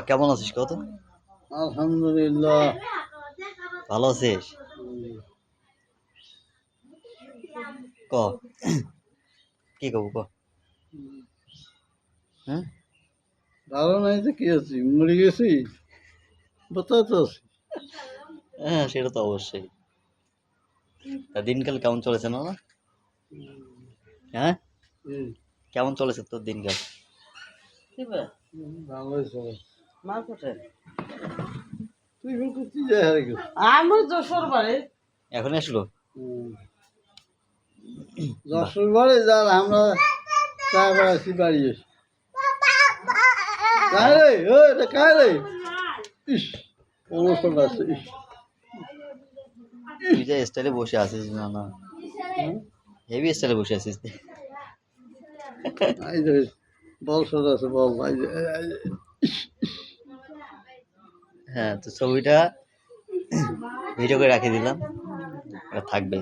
কেমন আছিস কত? আলহামদুলিল্লাহ। ভালো আছিস? ক কি কব ক? হ্যাঁ, ভালো নাই তো কি আছি, মরে গেছি, বাঁচা তো আছি। হ্যাঁ সেটা তো অবশ্যই। তা দিনকাল কেমন চলেছে না? হ্যাঁ, কেমন চলেছে তোর দিনকাল? ভালোই চলে। মা কোথায়? তুই এখন করতে যাই হারে গেছিস। আমি যশোর বাড়ি। এখন আসলো? বাহ, যশোর বাড়ি যার আমরা চার বেড়াচ্ছি বাড়ি এসে। কায় হ্যাঁ, রে, ও এটা কায় রে? ইস, অনুষ্ঠান আছে, ইস। তুই যে স্টাইলে বসে আছিস না না, হেভি স্টাইলে বসে আছিস। এই যে বল সর আছে, বল এই যে এই যে, হ্যাঁ, তো ছবিটা ভিডিও করে রাখি দিলাম, এটা থাকবে,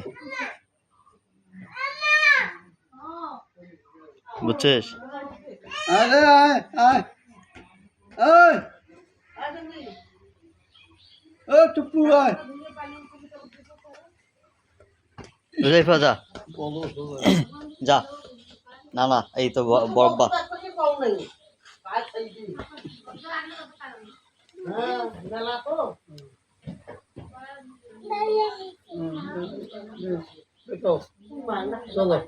বুঝছিস? আরে আয় আয় আয়, ও টুকু আয়। হুজাইফা যা, বলো সর। যা। না না, এই তো বব্বা। চলো।